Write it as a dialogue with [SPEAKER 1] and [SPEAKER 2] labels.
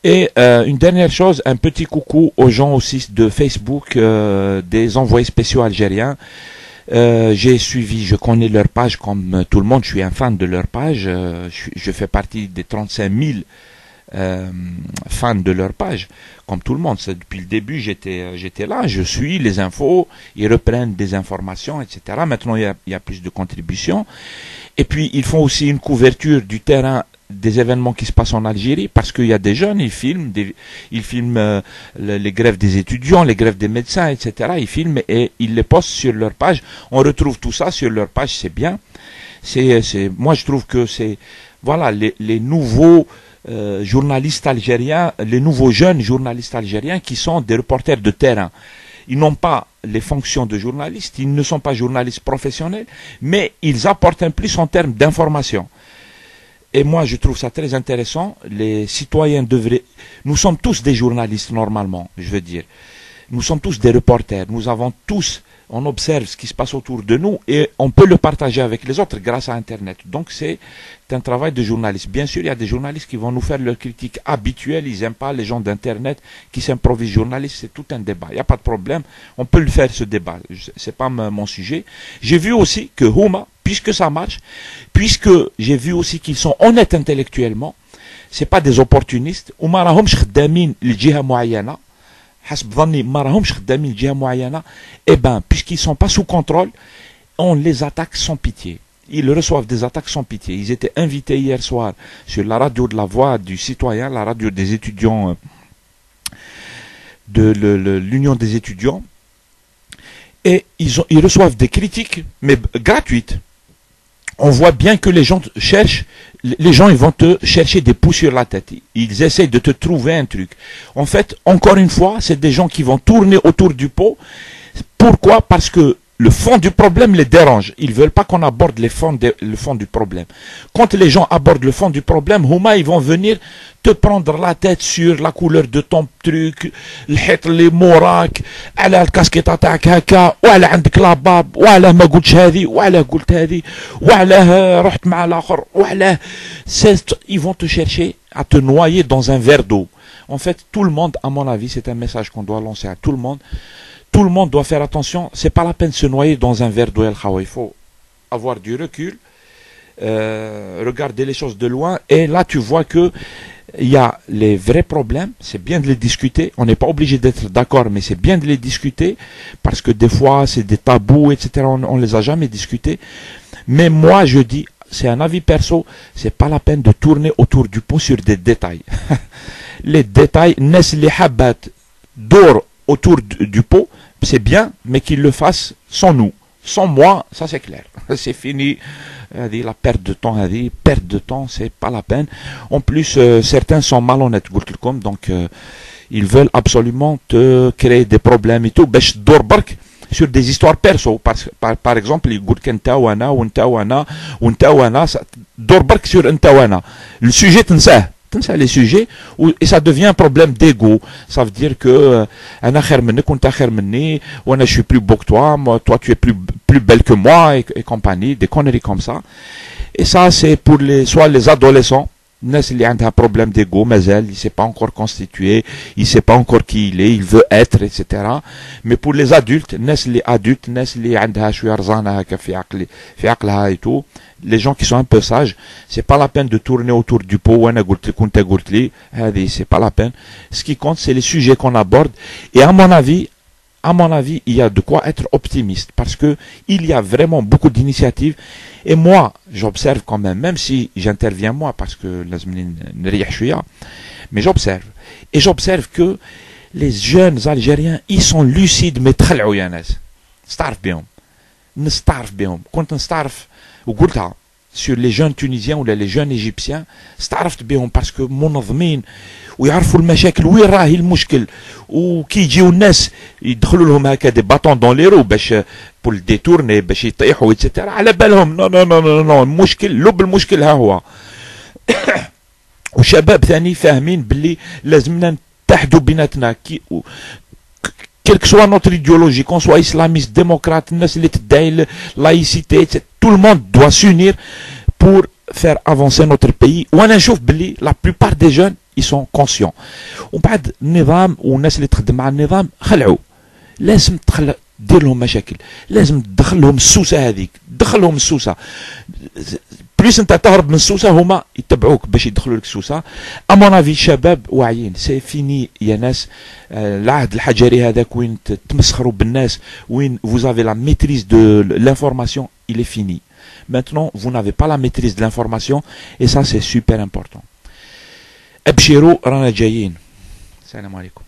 [SPEAKER 1] Et une dernière chose, un petit coucou aux gens aussi de Facebook, des envoyés spéciaux algériens. J'ai suivi, je connais leur page comme tout le monde, je suis un fan de leur page, je fais partie des 35 000 fans de leur page, comme tout le monde. Depuis le début, j'étais là, je suis les infos, ils reprennent des informations, etc. Maintenant, il y a plus de contributions. Et puis, ils font aussi une couverture du terrain des événements qui se passent en Algérie, parce qu'il y a des jeunes, ils filment les grèves des étudiants, les grèves des médecins, etc. Ils filment et ils les postent sur leur page. On retrouve tout ça sur leur page, c'est bien. Moi, je trouve que c'est, voilà, les nouveaux journalistes algériens, les nouveaux jeunes journalistes algériens qui sont des reporters de terrain. Ils n'ont pas les fonctions de journalistes, ils ne sont pas journalistes professionnels, mais ils apportent un plus en termes d'information. Et moi, je trouve ça très intéressant. Les citoyens devraient... Nous sommes tous des journalistes, normalement, je veux dire. Nous sommes tous des reporters. Nous avons tous... On observe ce qui se passe autour de nous et on peut le partager avec les autres grâce à Internet. Donc, c'est un travail de journaliste. Bien sûr, il y a des journalistes qui vont nous faire leur critique habituelle. Ils n'aiment pas les gens d'Internet qui s'improvisent journalistes. C'est tout un débat. Il n'y a pas de problème. On peut le faire, ce débat. C'est pas mon sujet. J'ai vu aussi que Houma, puisque ça marche, puisque j'ai vu aussi qu'ils sont honnêtes intellectuellement, c'est pas des opportunistes, ou ma rahomش خدامين لجهة معينة, حسب ظني ما راهمش خدامين لجهة معينة, eh ben, puisqu'ils sont pas sous contrôle, on les attaque sans pitié. Ils reçoivent des attaques sans pitié. Ils étaient invités hier soir sur la radio de la Voix du Citoyen, la radio des étudiants de l'Union des étudiants, et ils reçoivent des critiques, mais gratuites. On voit bien que les gens cherchent, les gens ils vont te chercher des poux sur la tête. Ils essayent de te trouver un truc. En fait, encore une fois, c'est des gens qui vont tourner autour du pot. Pourquoi? Parce que le fond du problème les dérange. Ils veulent pas qu'on aborde le fond du problème. Quand les gens abordent le fond du problème, Houma, ils vont venir te prendre la tête sur la couleur de ton truc, الحيط اللي موراك, على الكاسكيطة تاعك هكا, وعلى عندك لاباب, وعلى ما قلتش هذه, وعلى قلت هذه, وعلى رحت مع الآخر, وعلى... Ils vont te chercher à te noyer dans un verre d'eau. En fait, tout le monde, à mon avis, c'est un message qu'on doit lancer à tout le monde. Tout le monde doit faire attention. C'est pas la peine de se noyer dans un verre d'eau. Il faut avoir du recul, regarder les choses de loin. Et là, tu vois que il y a les vrais problèmes. C'est bien de les discuter. On n'est pas obligé d'être d'accord, mais c'est bien de les discuter parce que des fois, c'est des tabous, etc. On les a jamais discutés. Mais moi, je dis, c'est un avis perso. C'est pas la peine de tourner autour du pot sur des détails. Les détails, naissent les habats d'or autour du pot, c'est bien, mais qu'ils le fassent sans nous. Sans moi, ça c'est clair. C'est fini. La perte de temps, c'est pas la peine. En plus, certains sont malhonnêtes, donc ils veulent absolument te créer des problèmes et tout. Sur des histoires perso. Par exemple, ils disent qu'Enta ou Ana, sur Enta ou Ana. Le sujet, ça les sujets et ça devient un problème d'ego. Ça veut dire que je suis plus beau que toi, toi tu es plus belle que moi et compagnie, des conneries comme ça. Et ça c'est pour soit les adolescents, il a un problème d'ego, mais il ne s'est pas encore constitué, il ne sait pas encore qui il est, il veut être, etc. Mais pour les adultes, et tout, les gens qui sont un peu sages, c'est pas la peine de tourner autour du pot, c'est pas la peine. Ce qui compte, c'est les sujets qu'on aborde. Et à mon avis, il y a de quoi être optimiste parce que il y a vraiment beaucoup d'initiatives. Et moi, j'observe quand même si j'interviens moi parce que mais j'observe. Et j'observe que les jeunes Algériens, ils sont lucides, mais très sur les jeunes Tunisiens ou les jeunes Égyptiens, استعرفت بهم parce que منظمين ويعرفوا المشاكل وين راهي المشكل وكي يجيو الناس يدخلوا لهم هكا دي باطون دون لي رو باش بول ديتورني باش يطيحوا ايتترا على بالهم نو المشكل لب المشكل ها هو وشباب ثاني فاهمين باللي لازمنا نتحدوا بيناتنا quelle que soit notre idéologie, qu'on soit islamiste, démocrate, laïcité, tout le monde doit s'unir pour faire avancer notre pays. La plupart des jeunes, ils sont conscients. وبعد النظام والناس اللي تخدم مع النظام خلعوا، لازم دير لهم مشاكل، لازم تدخل لهم السوسه هذيك، تدخل لهم السوسه. بليس انت تهرب من السوسه هما يتبعوك باش يدخلوا لك السوسه. امون افي الشباب واعيين، سي فيني يا ناس. العهد الحجري هذاك وين تمسخروا بالناس، وين vous avez la maîtrise de l'information, il est fini. Maintenant, vous n'avez pas la maîtrise de l'information et ça c'est super important. ابشروا رانا جايين. السلام عليكم.